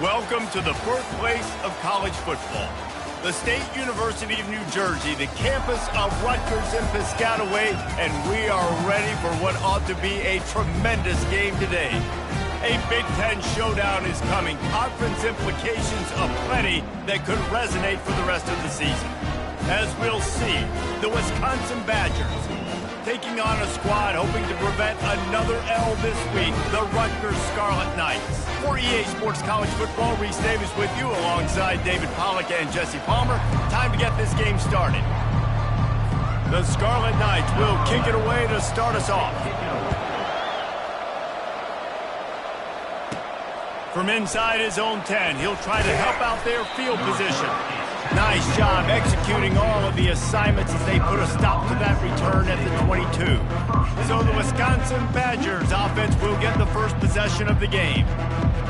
Welcome to the birthplace of college football. The State University of New Jersey, the campus of Rutgers and Piscataway, and we are ready for what ought to be a tremendous game today. A Big Ten showdown is coming. Conference implications aplenty that could resonate for the rest of the season. As we'll see, the Wisconsin Badgers taking on a squad hoping to prevent another L this week, the Rutgers Scarlet Knights. For EA Sports College Football, Reese Davis with you alongside David Pollack and Jesse Palmer. Time to get this game started. The Scarlet Knights will kick it away to start us off. From inside his own 10, he'll try to help out their field position. Nice job executing all of the assignments as they put a stop to that return at the 22. So the Wisconsin Badgers offense will get the first possession of the game.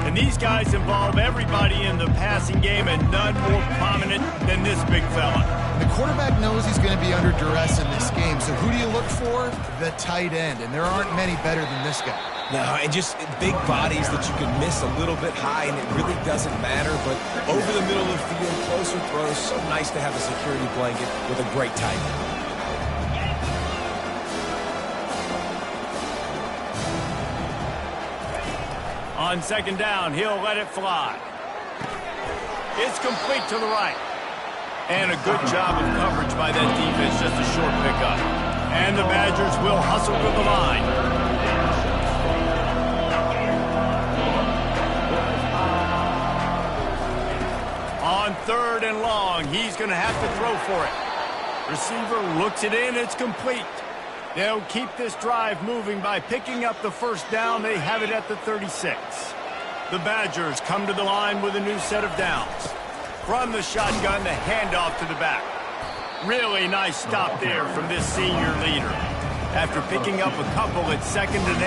And these guys involve everybody in the passing game, and none more prominent than this big fella. The quarterback knows he's going to be under duress in this game, so who do you look for? The tight end, and there aren't many better than this guy. No, and just big bodies that you can miss a little bit high, and it really doesn't matter. But over the middle of the field, closer throws, so nice to have a security blanket with a great tight end. On second down, he'll let it fly. It's complete to the right. And a good job of coverage by that defense, just a short pickup. And the Badgers will hustle to the line. On third and long, he's going to have to throw for it. Receiver looks it in, it's complete. They'll keep this drive moving by picking up the first down. They have it at the 36. The Badgers come to the line with a new set of downs. From the shotgun, the handoff to the back. Really nice stop there from this senior leader. After picking up a couple at 2nd and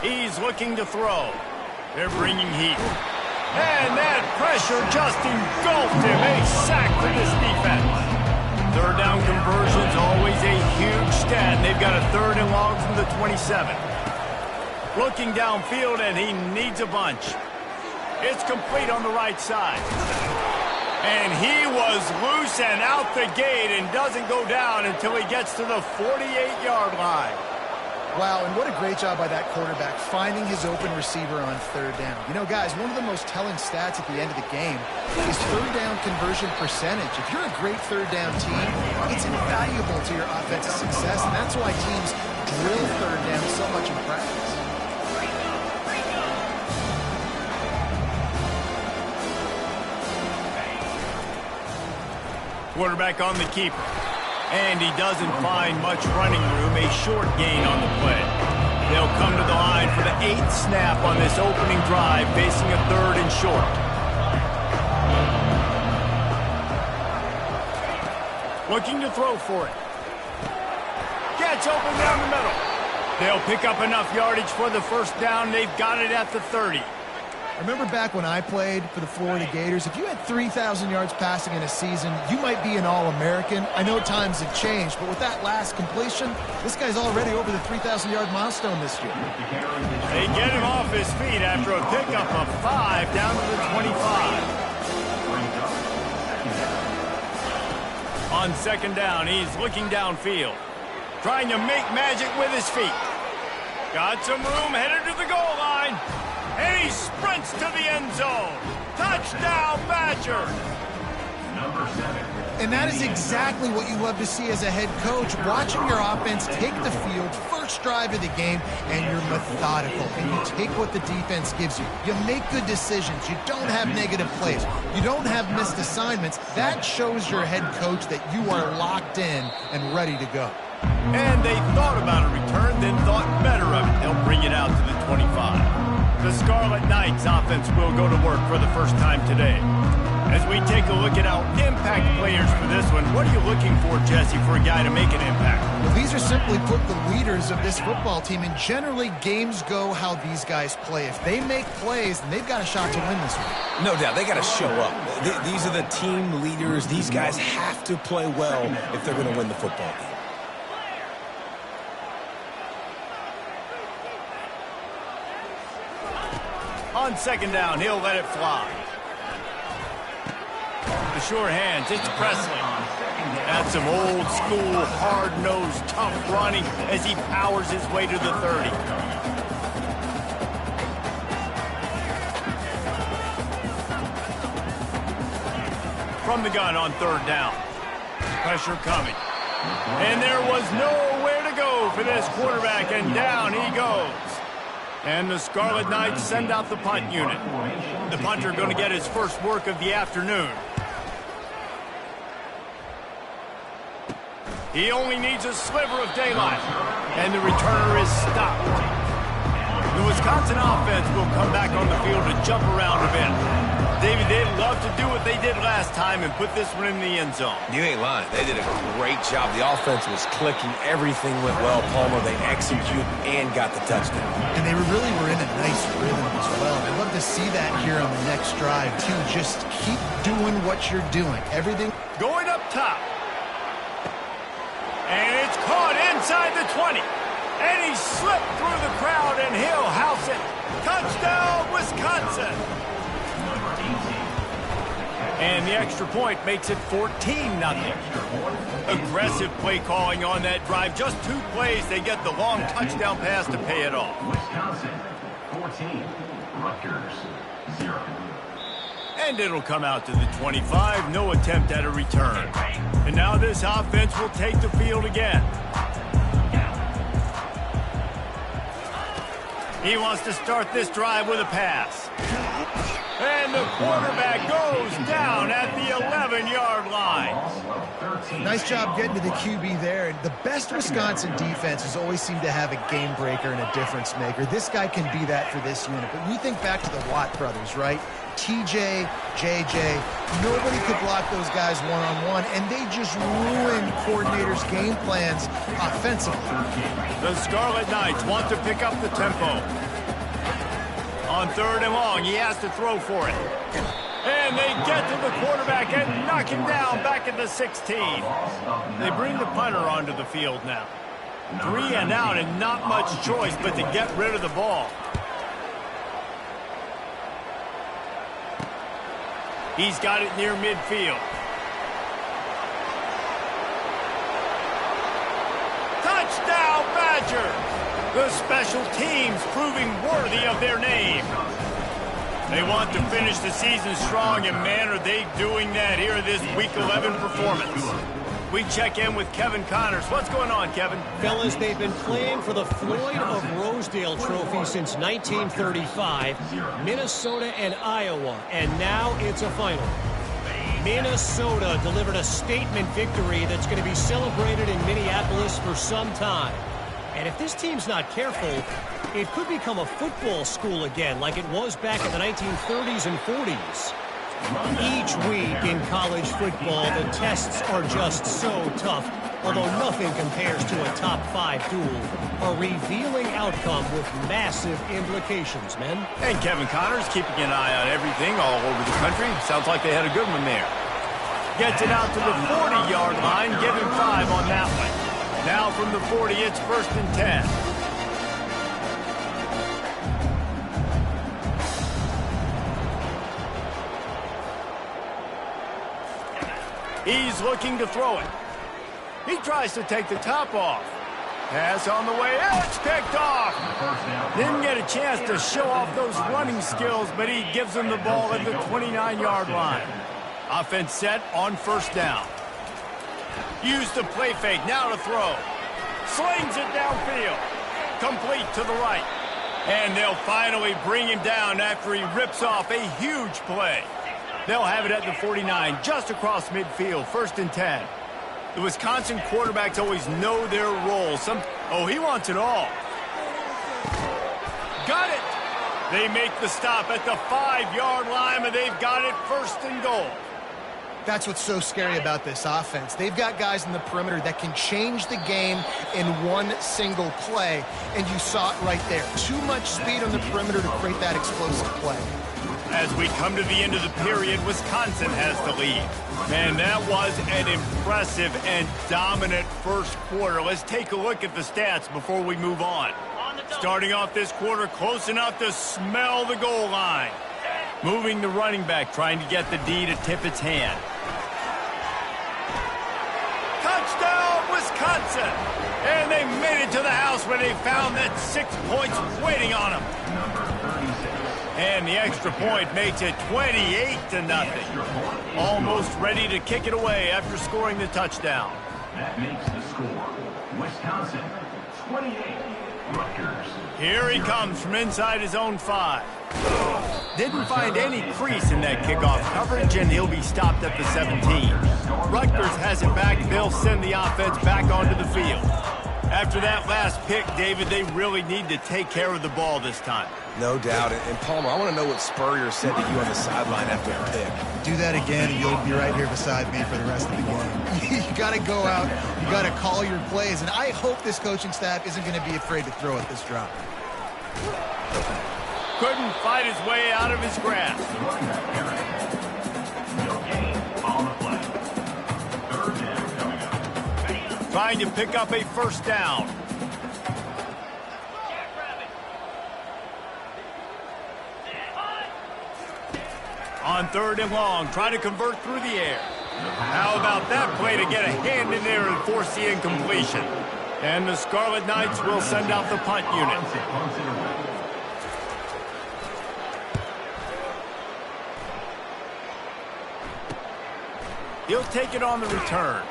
8. He's looking to throw. They're bringing heat. And that pressure just engulfed him. A sack for this defense. Third down conversion's always a huge stat. They've got a 3rd and long from the 27. Looking downfield, and he needs a bunch. It's complete on the right side. And he was loose and out the gate and doesn't go down until he gets to the 48-yard line. Wow, and what a great job by that quarterback finding his open receiver on 3rd down. You know, guys, one of the most telling stats at the end of the game is 3rd down conversion percentage. If you're a great 3rd down team, it's invaluable to your offensive success, and that's why teams drill 3rd down so much in practice. Quarterback on the keeper. And he doesn't find much running room, a short gain on the play. They'll come to the line for the 8th snap on this opening drive, facing a 3rd and short. Looking to throw for it. Gets open down the middle. They'll pick up enough yardage for the first down. They've got it at the 30. Remember back when I played for the Florida Gators, if you had 3,000 yards passing in a season, you might be an All-American. I know times have changed, but with that last completion, this guy's already over the 3,000-yard milestone this year. They get him off his feet after a pickup of 5 down to the 25. On second down, he's looking downfield, trying to make magic with his feet. Got some room, headed to the goal line. And he sprints to the end zone. Touchdown, Badgers. And that is exactly what you love to see as a head coach, watching your offense take the field, first drive of the game, and you're methodical, and you take what the defense gives you. You make good decisions. You don't have negative plays. You don't have missed assignments. That shows your head coach that you are locked in and ready to go. And they thought about a return, then thought better of it. They'll bring it out to the 25. The Scarlet Knights offense will go to work for the first time today. As we take a look at our impact players for this one, what are you looking for, Jesse, for a guy to make an impact? Well, these are simply put the leaders of this football team, and generally games go how these guys play. If they make plays, then they've got a shot to win this one. No doubt, they got to show up. These are the team leaders. These guys have to play well if they're going to win the football game. On second down, he'll let it fly. The sure hands, it's Presley. That's some old-school, hard-nosed, tough running as he powers his way to the 30. From the gun on third down. Pressure coming. And there was nowhere to go for this quarterback, and down he goes. And the Scarlet Knights send out the punt unit. The punter going to get his first work of the afternoon. He only needs a sliver of daylight, and the returner is stopped. The Wisconsin offense will come back on the field to jump around a bit. David, they'd love to do what they did last time and put this one in the end zone. You ain't lying. They did a great job. The offense was clicking. Everything went well, Palmer. They executed and got the touchdown. And they really were in a nice rhythm as well. I'd love to see that here on the next drive, too. Just keep doing what you're doing. Everything going up top. And it's caught inside the 20. And he slipped through the crowd, and he'll house it. Touchdown, Wisconsin. And the extra point makes it 14-0. Aggressive play calling on that drive. Just 2 plays, they get the long touchdown pass to pay it off. Wisconsin, 14. Rutgers, 0. And it'll come out to the 25. No attempt at a return. And now this offense will take the field again. He wants to start this drive with a pass. And the quarterback goes down at the 11-yard line. Nice job getting to the QB there. The best Wisconsin defense has always seemed to have a game breaker and a difference maker. This guy can be that for this unit. But we think back to the Watt brothers, right? TJ, JJ, nobody could block those guys one-on-one, and they just ruined coordinators' game plans offensively. The Scarlet Knights want to pick up the tempo. On third and long, he has to throw for it. And they get to the quarterback and knock him down back at the 16. They bring the punter onto the field now. 3 and out, and not much choice but to get rid of the ball. He's got it near midfield. Touchdown, Badgers! The special teams proving worthy of their name. They want to finish the season strong, and man, are they doing that here in this Week 11 performance. We check in with Kevin Connors. What's going on, Kevin? Fellas, they've been playing for the Floyd of Rosedale Trophy since 1935, Minnesota and Iowa, and now it's a final. Minnesota delivered a statement victory that's going to be celebrated in Minneapolis for some time. And if this team's not careful, it could become a football school again like it was back in the 1930s and 40s. Each week in college football, the tests are just so tough, although nothing compares to a top 5 duel. A revealing outcome with massive implications, men. And Kevin Connors keeping an eye on everything all over the country. Sounds like they had a good one there. Gets it out to the 40-yard line, giving 5 on that one. Now from the 40, it's 1st and 10. He's looking to throw it. He tries to take the top off. Pass on the way. It's picked off. Didn't get a chance to show off those running skills, but he gives him the ball at the 29-yard line. Offense set on 1st down. Use the play fake, now to throw. Slings it downfield. Complete to the right. And they'll finally bring him down after he rips off a huge play. They'll have it at the 49, just across midfield, 1st and 10. The Wisconsin quarterbacks always know their role. He wants it all. Got it. They make the stop at the 5-yard line, and they've got it 1st and goal. That's what's so scary about this offense. They've got guys in the perimeter that can change the game in one single play, and you saw it right there. Too much speed on the perimeter to create that explosive play. As we come to the end of the period, Wisconsin has the lead. Man, that was an impressive and dominant first quarter. Let's take a look at the stats before we move on. Starting off this quarter close enough to smell the goal line. Moving the running back, trying to get the D to tip its hand. Touchdown, Wisconsin! And they made it to the house where they found that 6 points waiting on them. And the extra point makes it 28-0. Almost ready to kick it away after scoring the touchdown. That makes the score. Wisconsin, 28. Rutgers. Here he comes from inside his own 5. Didn't find any crease in that kickoff coverage, and he'll be stopped at the 17. Rutgers has it back. They'll send the offense back onto the field. After that last pick, David, they really need to take care of the ball this time. No doubt. And Palmer, I want to know what Spurrier said to you on the sideline after a pick. Do that again, and you'll be right here beside me for the rest of the game. You got to go out. You got to call your plays, and I hope this coaching staff isn't going to be afraid to throw at this drop. Couldn't fight his way out of his grasp. No gain on the play. Third down coming up. Trying to pick up a first down. On 3rd and long, trying to convert through the air. How about that play to get a hand in there and force the incompletion? And the Scarlet Knights will send out the punt unit. He'll take it on the return.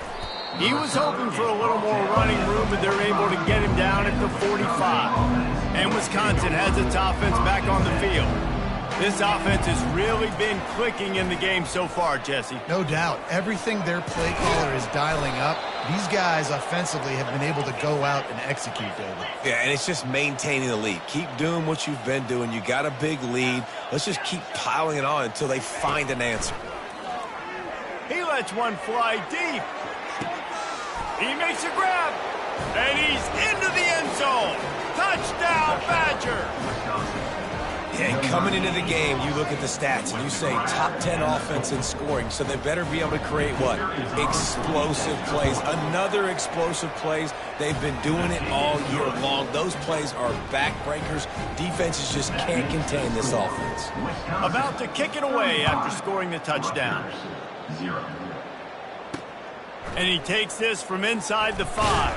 He was hoping for a little more running room, but they're able to get him down at the 45. And Wisconsin has its offense back on the field. This offense has really been clicking in the game so far, Jesse. No doubt. Everything their play caller is dialing up, these guys offensively have been able to go out and execute, David. Yeah, and it's just maintaining the lead. Keep doing what you've been doing. You got a big lead. Let's just keep piling it on until they find an answer. He lets one fly deep. He makes a grab. And he's into the end zone. Touchdown, Badger. And coming into the game, you look at the stats and you say top 10 offense in scoring, so they better be able to create what? Explosive plays. Another explosive plays. They've been doing it all year long. Those plays are backbreakers. Defenses just can't contain this offense. About to kick it away after scoring the touchdown. 0. And he takes this from inside the 5.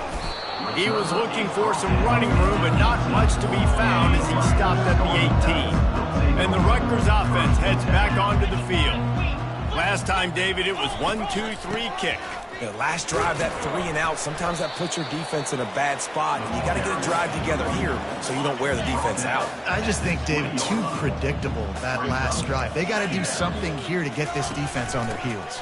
He was looking for some running room, but not much to be found as he stopped at the 18. And the Rutgers offense heads back onto the field. Last time, David, it was 1-2-3 kick. The last drive, that 3 and out, sometimes that puts your defense in a bad spot. And you got to get a drive together here so you don't wear the defense out. I just think, David, too predictable, that last drive. They got to do something here to get this defense on their heels.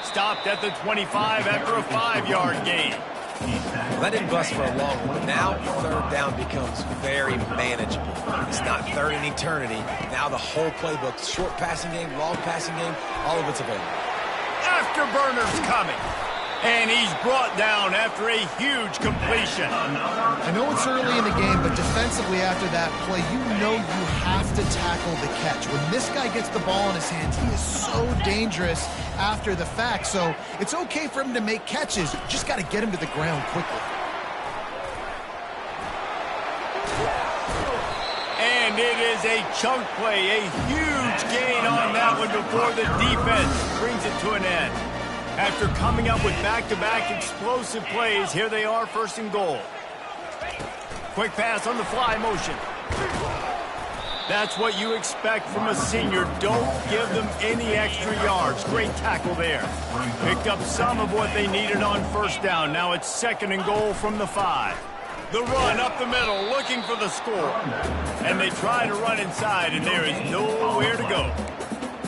Stopped at the 25 after a 5-yard gain. Well, that didn't bust for a long one. Now 3rd down becomes very manageable. It's not 3rd in eternity. Now the whole playbook, short passing game, long passing game, all of it's available. Afterburner's coming. And he's brought down after a huge completion. I know it's early in the game, but defensively after that play, you know you have to tackle the catch. When this guy gets the ball in his hands, he is so dangerous after the fact. So it's okay for him to make catches. You just got to get him to the ground quickly. And it is a chunk play, a huge gain on that one before the defense brings it to an end. After coming up with back-to-back explosive plays, here they are, 1st and goal. Quick pass on the fly motion. That's what you expect from a senior. Don't give them any extra yards. Great tackle there. Picked up some of what they needed on 1st down. Now it's 2nd and goal from the 5. The run up the middle, looking for the score. And they try to run inside, and there is nowhere to go.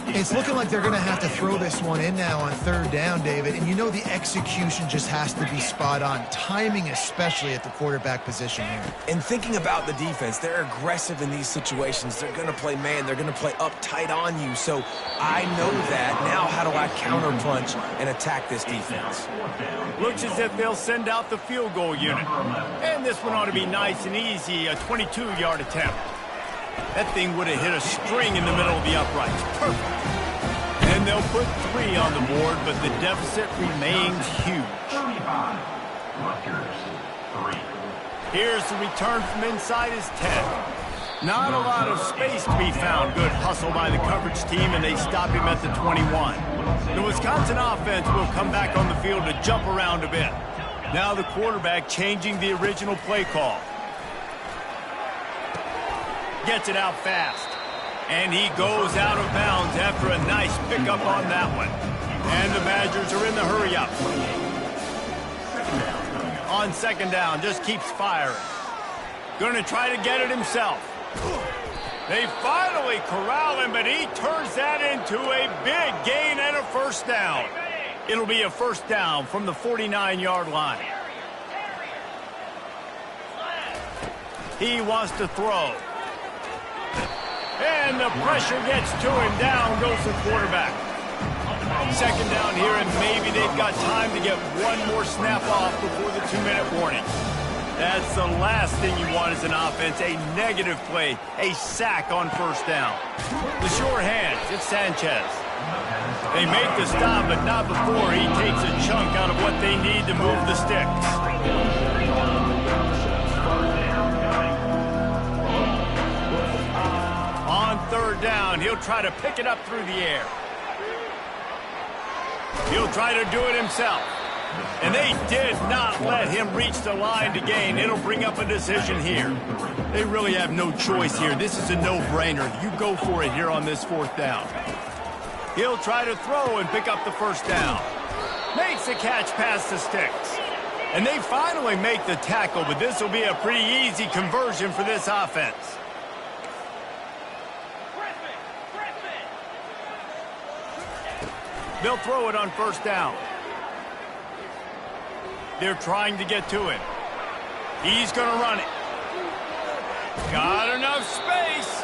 It's looking like they're going to have to throw this one in now on 3rd down, David. And you know the execution just has to be spot on. Timing especially at the quarterback position here. And thinking about the defense, they're aggressive in these situations. They're going to play man. They're going to play uptight on you. So I know that. Now how do I counterpunch and attack this defense? Looks as if they'll send out the field goal unit. And this one ought to be nice and easy, a 22-yard attempt. That thing would have hit a string in the middle of the uprights. Perfect. And they'll put 3 on the board, but the deficit remains huge. 35. Rutgers, 3. Here's the return from inside his 10. Not a lot of space to be found. Good hustle by the coverage team, and they stop him at the 21. The Wisconsin offense will come back on the field to jump around a bit. Now the quarterback changing the original play call. Gets it out fast. And he goes out of bounds after a nice pickup on that one. And the Badgers are in the hurry-up. On second down, just keeps firing. Going to try to get it himself. They finally corral him, but he turns that into a big gain and a first down. It'll be a first down from the 49-yard line. He wants to throw. And the pressure gets to him. Down goes the quarterback. Second down here, and maybe they've got time to get one more snap off before the 2-minute warning. That's the last thing you want as an offense, a negative play, a sack on first down. The sure hands, it's Sanchez. They make the stop, but not before he takes a chunk out of what they need to move the sticks. On third down, he'll try to pick it up through the air. He'll try to do it himself. And they did not let him reach the line to gain. It'll bring up a decision here. They really have no choice here. This is a no-brainer. You go for it here on this fourth down. He'll try to throw and pick up the first down. Makes the catch past the sticks. And they finally make the tackle, but this will be a pretty easy conversion for this offense. They'll throw it on first down. They're trying to get to him. He's going to run it. Got enough space.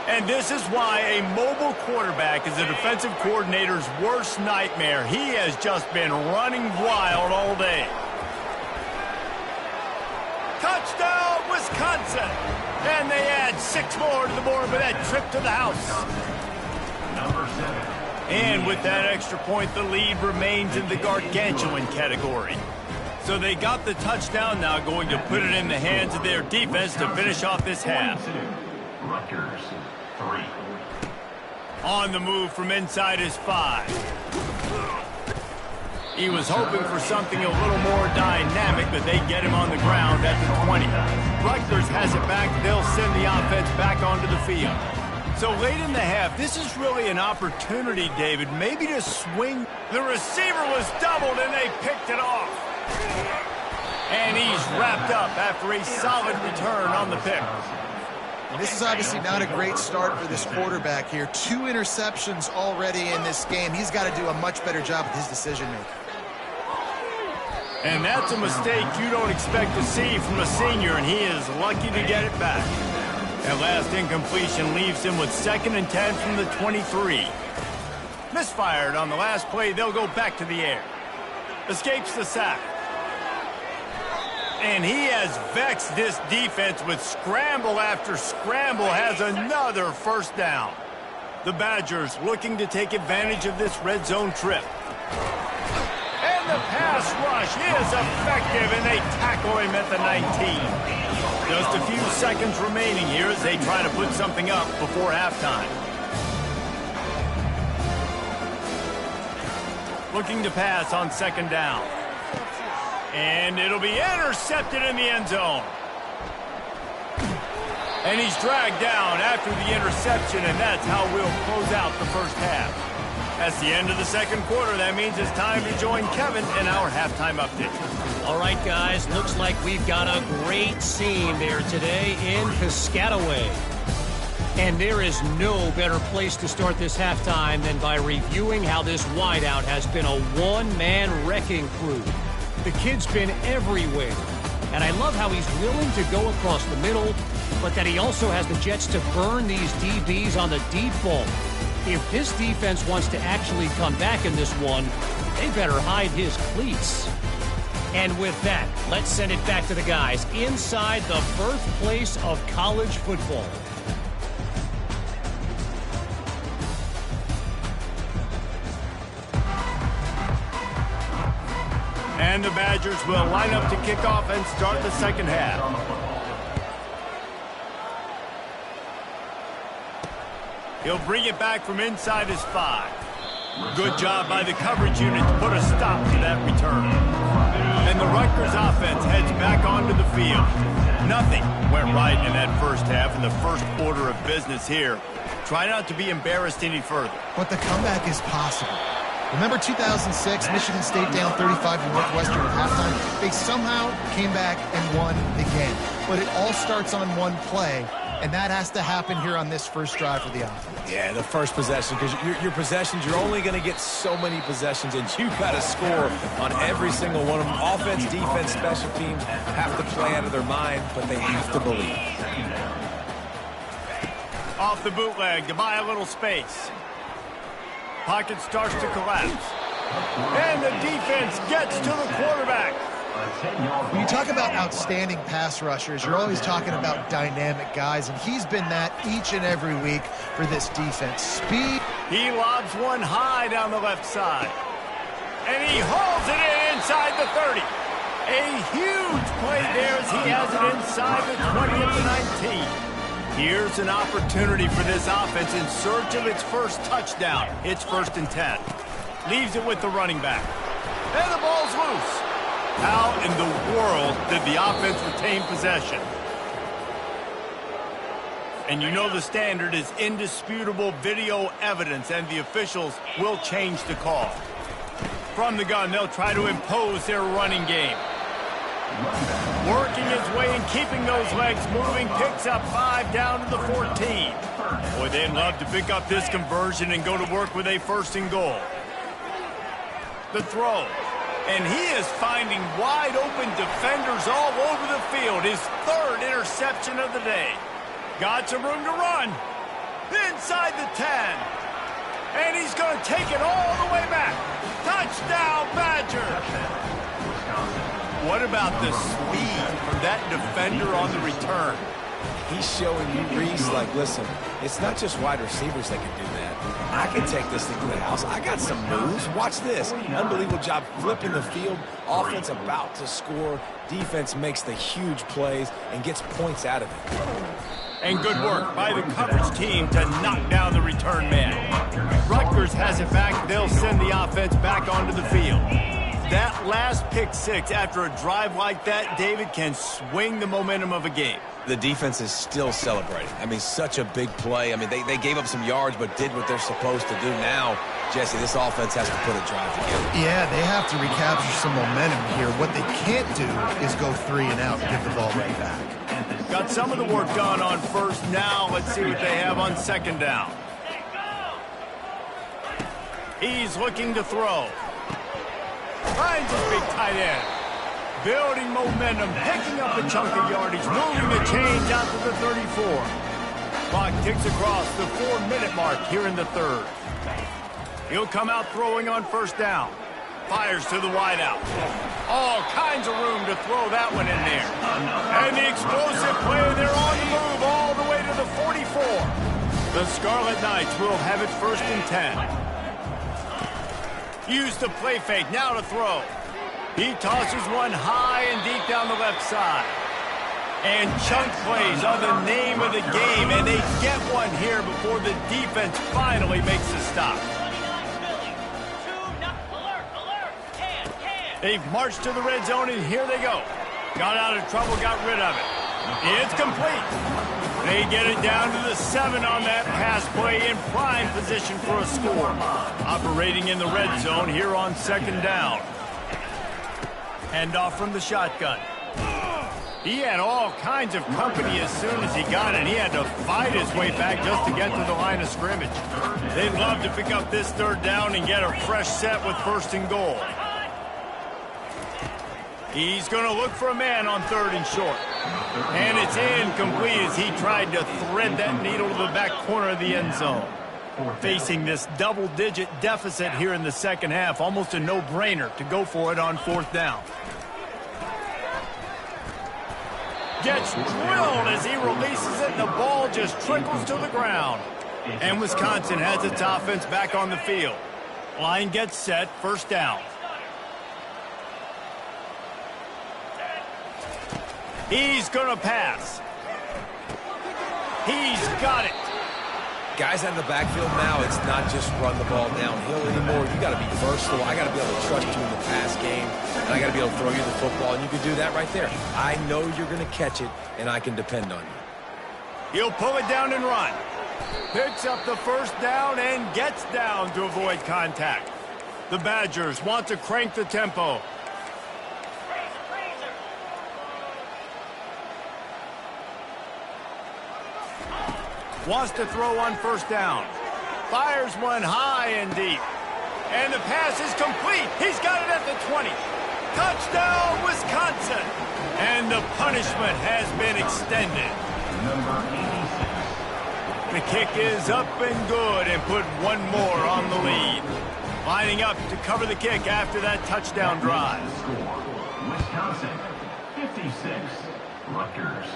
And this is why a mobile quarterback is a defensive coordinator's worst nightmare. He has just been running wild all day. Touchdown, Wisconsin. And they add 6 more to the board with that trip to the house. Number 7. And with that extra point, the lead remains in the gargantuan category. So they got the touchdown, now going to put it in the hands of their defense to finish off this half. Rutgers 3. On the move from inside his 5. He was hoping for something a little more dynamic, but they get him on the ground at the 20. Rutgers has it back. They'll send the offense back onto the field. So late in the half, this is really an opportunity, David, maybe to swing. The receiver was doubled, and they picked it off. And he's wrapped up after a solid return on the pick. This is obviously not a great start for this quarterback here. 2 interceptions already in this game. He's got to do a much better job with his decision-making. And that's a mistake you don't expect to see from a senior, and he is lucky to get it back. That last incompletion leaves him with 2nd and 10 from the 23. Misfired on the last play, they'll go back to the air. Escapes the sack. And he has vexed this defense with scramble after scramble, has another first down. The Badgers looking to take advantage of this red zone trip. And the pass rush is effective, and they tackle him at the 19. Just a few seconds remaining here as they try to put something up before halftime. Looking to pass on second down. And it'll be intercepted in the end zone. And he's dragged down after the interception, and that's how we'll close out the first half. That's the end of the second quarter. That means it's time to join Kevin in our halftime update. All right, guys, looks like we've got a great scene there today in Piscataway. And there is no better place to start this halftime than by reviewing how this wideout has been a one-man wrecking crew. The kid's been everywhere. And I love how he's willing to go across the middle, but that he also has the jets to burn these DBs on the deep ball. If this defense wants to actually come back in this one, they better hide his cleats. And with that, let's send it back to the guys inside the birthplace of college football. And the Badgers will line up to kick off and start the second half. He'll bring it back from inside his 5. Good job by the coverage unit to put a stop to that return. And the Rutgers offense heads back onto the field. Nothing went right in that first half in the first order of business here. Try not to be embarrassed any further. But the comeback is possible. Remember 2006, Michigan State down 35 to Northwestern at halftime? They somehow came back and won the game. But it all starts on one play, and that has to happen here on this first drive for the offense. Yeah, the first possession, because your possessions, you're only going to get so many possessions, and you've got to score on every single one of them. Offense, defense, special teams have to play out of their mind, but they have to believe. Off the bootleg to buy a little space. Pocket starts to collapse. And the defense gets to the quarterback. When you talk about outstanding pass rushers, you're always talking about dynamic guys, and he's been that each and every week for this defense. Speed. He lobs one high down the left side. And he hauls it in inside the 30. A huge play there as he has it inside the 20 of the 19. Here's an opportunity for this offense in search of its first touchdown. It's 1st and 10. Leaves it with the running back. And the ball's loose. How in the world did the offense retain possession? And you know the standard is indisputable video evidence, and the officials will change the call. From the gun, they'll try to impose their running game. Working his way and keeping those legs moving, picks up 5 down to the 14. Boy, they'd love to pick up this conversion and go to work with a 1st and goal. The throw. And he is finding wide open defenders all over the field. His 3rd interception of the day. Got some room to run. Inside the 10. And he's going to take it all the way back. Touchdown, Badger. What about the speed from that defender on the return? He's showing you, Reese, like, listen, it's not just wide receivers that can do that. I can take this thing to the house. I got some moves. Watch this. Unbelievable job flipping the field. Offense about to score. Defense makes the huge plays and gets points out of it. And good work by the coverage team to knock down the return man. Rutgers has it back. They'll send the offense back onto the field. That last pick 6 after a drive like that, David, can swing the momentum of a game. The defense is still celebrating. I mean, such a big play. I mean, they gave up some yards but did what they're supposed to do. Now, Jesse, this offense has to put a drive together. Yeah, they have to recapture some momentum here. What they can't do is go 3 and out and give the ball right back. Got some of the work done on 1st. Now let's see what they have on 2nd down. He's looking to throw. Finds his big tight end. Building momentum, picking up a chunk of yardage, moving the chains out to the 34. Clock ticks across the 4-minute mark here in the 3rd. He'll come out throwing on 1st down. Fires to the wideout. All kinds of room to throw that one in there. And the explosive play, they're on the move all the way to the 44. The Scarlet Knights will have it 1st and 10. Use the play fake, now to throw. He tosses one high and deep down the left side. And chunk plays are the name of the game, and they get one here before the defense finally makes a stop. They've marched to the red zone, and here they go. Got out of trouble, got rid of it. It's complete. They get it down to the 7 on that pass play in prime position for a score. Operating in the red zone here on 2nd down. Hand off from the shotgun. He had all kinds of company as soon as he got it. He had to fight his way back just to get to the line of scrimmage. They'd love to pick up this 3rd down and get a fresh set with 1st and goal. He's going to look for a man on 3rd and short. And it's incomplete as he tried to thread that needle to the back corner of the end zone. Facing this double-digit deficit here in the 2nd half, almost a no-brainer to go for it on 4th down. Gets drilled as he releases it, and the ball just trickles to the ground. And Wisconsin has its offense back on the field. Line gets set, 1st down. He's going to pass. He's got it. Guys out of the backfield now, it's not just run the ball downhill anymore. You got to be versatile. I got to be able to trust you in the pass game, and I got to be able to throw you the football, and you can do that right there. I know you're going to catch it, and I can depend on you. He'll pull it down and run. Picks up the first down and gets down to avoid contact. The Badgers want to crank the tempo. Wants to throw on first down. Fires one high and deep. And the pass is complete. He's got it at the 20. Touchdown, Wisconsin. And the punishment has been extended. Number 86. The kick is up and good and put one more on the lead. Lining up to cover the kick after that touchdown drive. Score, Wisconsin, 56. Rutgers,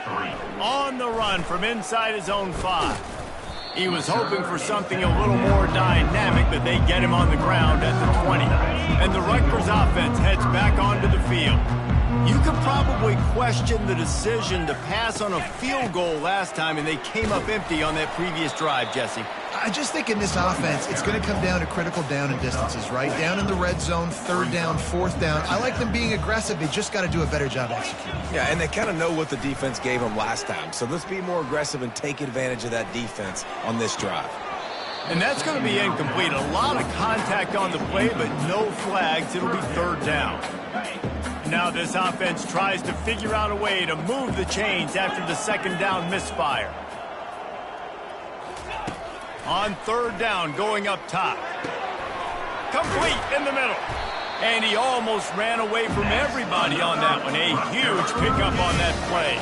3. On the run from inside his own 5. He was hoping for something a little more dynamic, but they get him on the ground at the 20. And the Rutgers offense heads back onto the field. You could probably question the decision to pass on a field goal last time, and they came up empty on that previous drive, Jesse. I just think in this offense, it's going to come down to critical down and distances, right? Down in the red zone, third down, fourth down. I like them being aggressive. They just got to do a better job executing. Yeah, and they kind of know what the defense gave them last time. So let's be more aggressive and take advantage of that defense on this drive. And that's going to be incomplete. A lot of contact on the play, but no flags. It'll be third down. Now this offense tries to figure out a way to move the chains after the second down misfire. On third down, going up top. Complete in the middle. And he almost ran away from everybody on that one. A huge pickup on that play.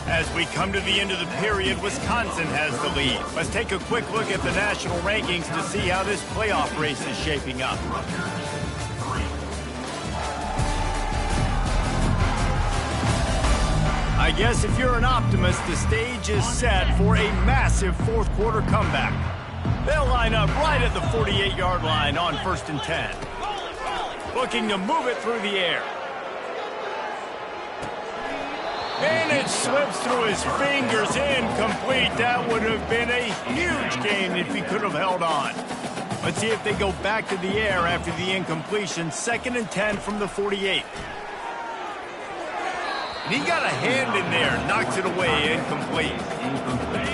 As we come to the end of the period, Wisconsin has the lead. Let's take a quick look at the national rankings to see how this playoff race is shaping up. I guess if you're an optimist, the stage is set for a massive fourth quarter comeback. They'll line up right at the 48-yard line on 1st and 10. Looking to move it through the air. And it slips through his fingers, incomplete. That would have been a huge gain if he could have held on. Let's see if they go back to the air after the incompletion. 2nd and 10 from the 48. And he got a hand in there, knocks it away, incomplete.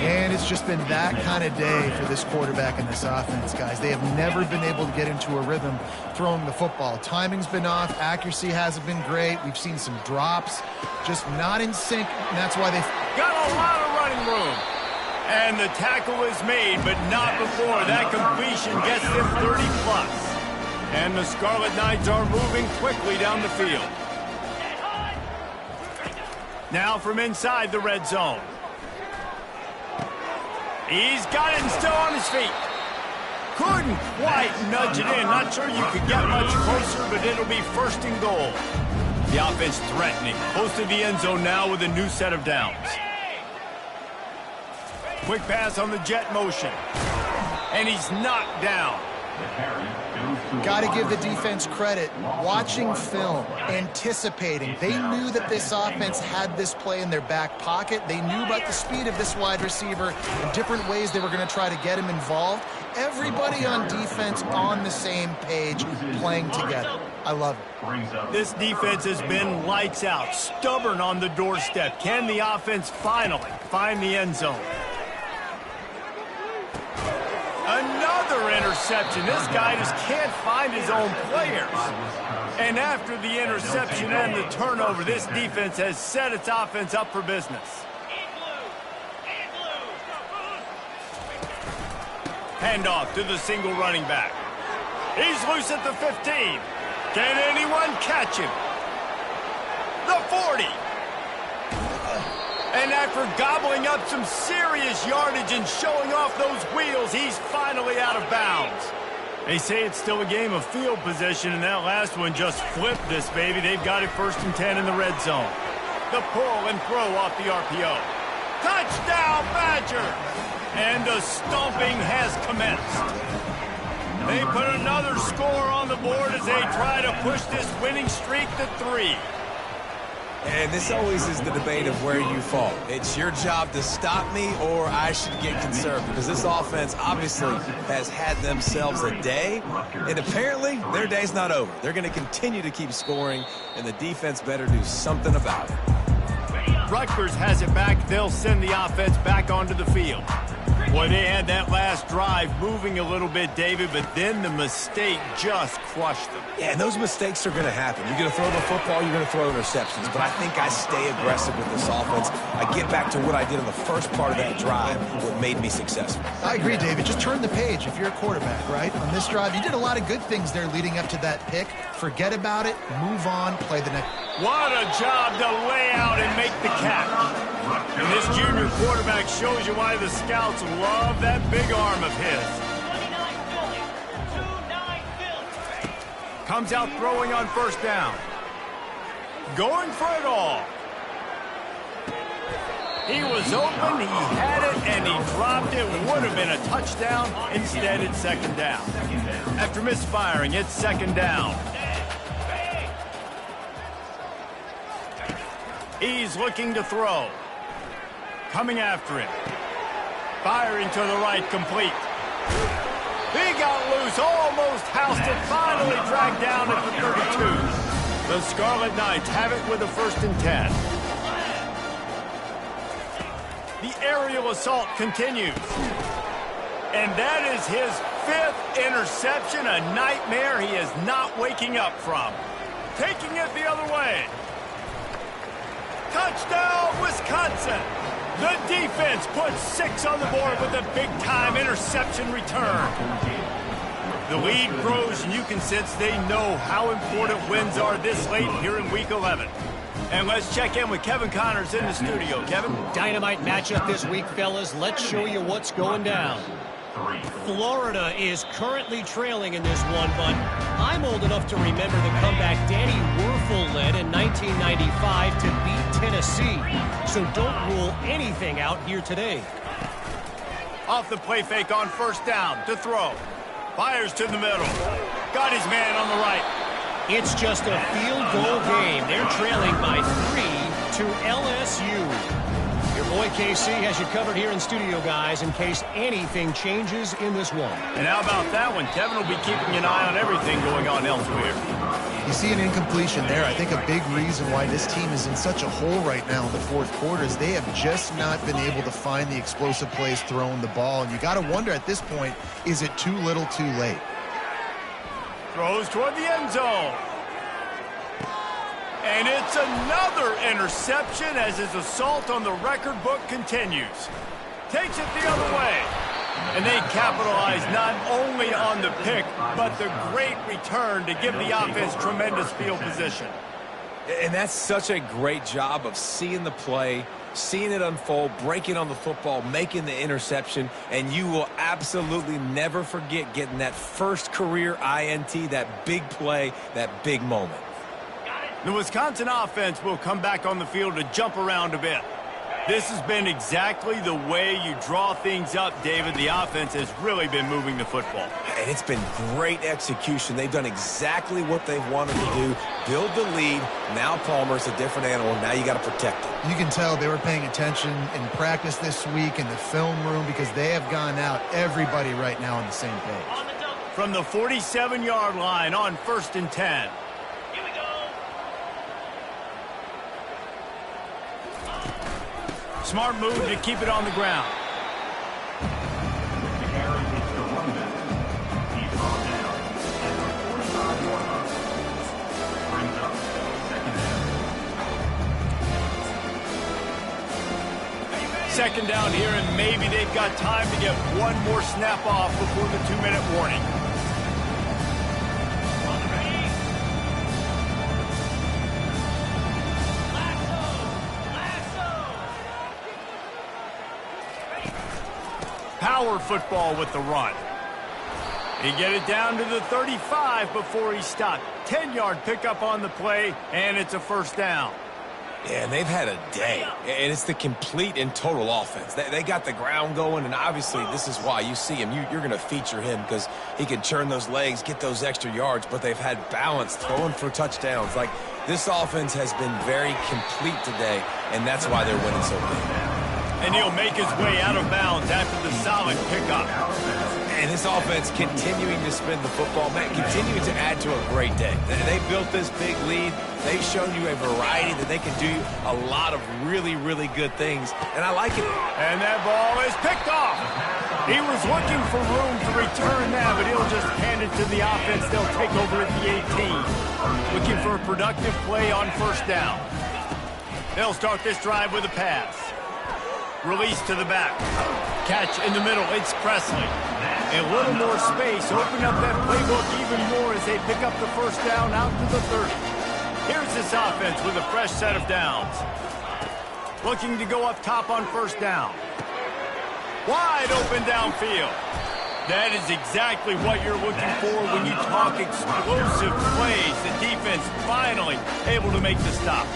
And it's just been that kind of day for this quarterback and this offense, guys. They have never been able to get into a rhythm throwing the football. Timing's been off. Accuracy hasn't been great. We've seen some drops, just not in sync, and that's why they've got a lot of running room. And the tackle is made, but not before that completion gets them 30+. And the Scarlet Knights are moving quickly down the field. Now from inside the red zone. He's got it and still on his feet. Couldn't quite nudge it in. Not sure you could get much closer, but it'll be 1st and goal. The offense threatening. Close to the end zone now with a new set of downs. Quick pass on the jet motion. And he's knocked down. Got to give the defense credit. Watching film, anticipating. They knew that this offense had this play in their back pocket. They knew about the speed of this wide receiver and different ways they were going to try to get him involved. Everybody on defense on the same page, playing together. I love it. This defense has been lights out, stubborn on the doorstep. Can the offense finally find the end zone? Another interception. This guy just can't find his own players. And after the interception and the turnover, this defense has set its offense up for business. Handoff to the single running back. He's loose at the 15. Can anyone catch him? The 40. And after gobbling up some serious yardage and showing off those wheels, he's finally out of bounds. They say it's still a game of field position, and that last one just flipped this baby. They've got it 1st and 10 in the red zone. The pull and throw off the RPO. Touchdown, Badger! And the stomping has commenced. They put another score on the board as they try to push this winning streak to 3. And this always is the debate of where you fall. It's your job to stop me, or I should get conservative, because this offense obviously has had themselves a day, and apparently their day's not over. They're going to continue to keep scoring, and the defense better do something about it. Rutgers has it back. They'll send the offense back onto the field. Boy, they had that last drive moving a little bit, David, but then the mistake just crushed them. Yeah, and those mistakes are going to happen. You're going to throw the football, you're going to throw interceptions, but I think I stay aggressive with this offense. I get back to what I did in the first part of that drive, what made me successful. I agree, David. Just turn the page if you're a quarterback, right? On this drive, you did a lot of good things there leading up to that pick. Forget about it, move on, play the next. What a job to lay out and make the catch. And this junior quarterback shows you why the scouts love that big arm of his. Comes out throwing on first down. Going for it all. He was open, he had it, and he dropped it. Would have been a touchdown. Instead, it's second down. After misfiring, it's second down. He's looking to throw. Coming after him. Firing to the right, complete. He got loose, almost housed it, finally dragged down at the 32. The Scarlet Knights have it with a 1st and 10. The aerial assault continues. And that is his 5th interception, a nightmare he is not waking up from. Taking it the other way. Touchdown, Wisconsin! The defense puts 6 on the board with a big-time interception return. The lead grows, and you can sense they know how important wins are this late here in Week 11. And let's check in with Kevin Connors in the studio. Kevin? Dynamite matchup this week, fellas. Let's show you what's going down. Florida is currently trailing in this one, but I'm old enough to remember the comeback Danny Werfel led in 1995 to beat Tennessee. So don't rule anything out here today. Off the play fake on first down to throw. Fires to the middle. Got his man on the right. It's just a field goal game. They're trailing by 3 to LSU. Your boy KC has you covered here in studio, guys, in case anything changes in this one. And how about that one? Kevin will be keeping an eye on everything going on elsewhere. You see an incompletion there. I think a big reason why this team is in such a hole right now in the 4th quarter is they have just not been able to find the explosive plays throwing the ball. And you got to wonder at this point, is it too little too late? Throws toward the end zone. And it's another interception as his assault on the record book continues. Takes it the other way. And they capitalize not only on the pick, but the great return to give the offense tremendous field position. And that's such a great job of seeing the play, seeing it unfold, breaking on the football, making the interception, and you will absolutely never forget getting that first career INT, that big play, that big moment. The Wisconsin offense will come back on the field to jump around a bit. This has been exactly the way you draw things up, David. The offense has really been moving the football. And it's been great execution. They've done exactly what they've wanted to do. Build the lead. Now Palmer's a different animal. Now you got to protect it. You can tell they were paying attention in practice this week in the film room because they have gone out, everybody right now on the same page. From the 47-yard line on 1st and 10. Smart move to keep it on the ground. Second down here, and maybe they've got time to get one more snap off before the 2-minute warning. Power football with the run. He get it down to the 35 before he stopped. 10-yard pickup on the play, and it's a first down. Yeah, and they've had a day, and it's the complete and total offense. They got the ground going, and obviously this is why you see him. You're going to feature him because he can churn those legs, get those extra yards, but they've had balance, throwing for touchdowns. Like, this offense has been very complete today, and that's why they're winning so big. And he'll make his way out of bounds after the solid pickup. And this offense continuing to spin the football, man, continuing to add to a great day. They built this big lead. They've shown you a variety that they can do a lot of really, really good things, and I like it. And that ball is picked off. He was looking for room to return that, but he'll just hand it to the offense. They'll take over at the 18. Looking for a productive play on first down. They'll start this drive with a pass. Release to the back. Catch in the middle. It's Presley. A little more space. Open up that playbook even more as they pick up the first down out to the 30. Here's this offense with a fresh set of downs. Looking to go up top on first down. Wide open downfield. That is exactly what you're looking for when you talk explosive plays. The defense finally able to make the stop.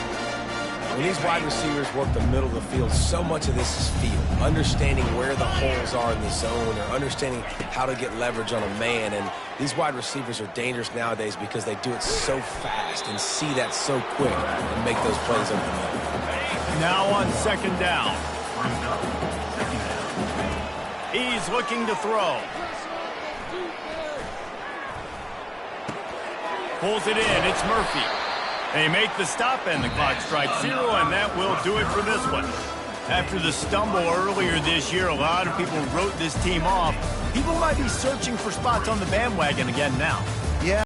When these wide receivers work the middle of the field, so much of this is feel. Understanding where the holes are in the zone, or understanding how to get leverage on a man. And these wide receivers are dangerous nowadays because they do it so fast and see that so quick and make those plays over the middle. Now on second down. He's looking to throw. Pulls it in. It's Murphy. They make the stop, and the clock strikes 0, and that will do it for this one. After the stumble earlier this year, a lot of people wrote this team off. People might be searching for spots on the bandwagon again now.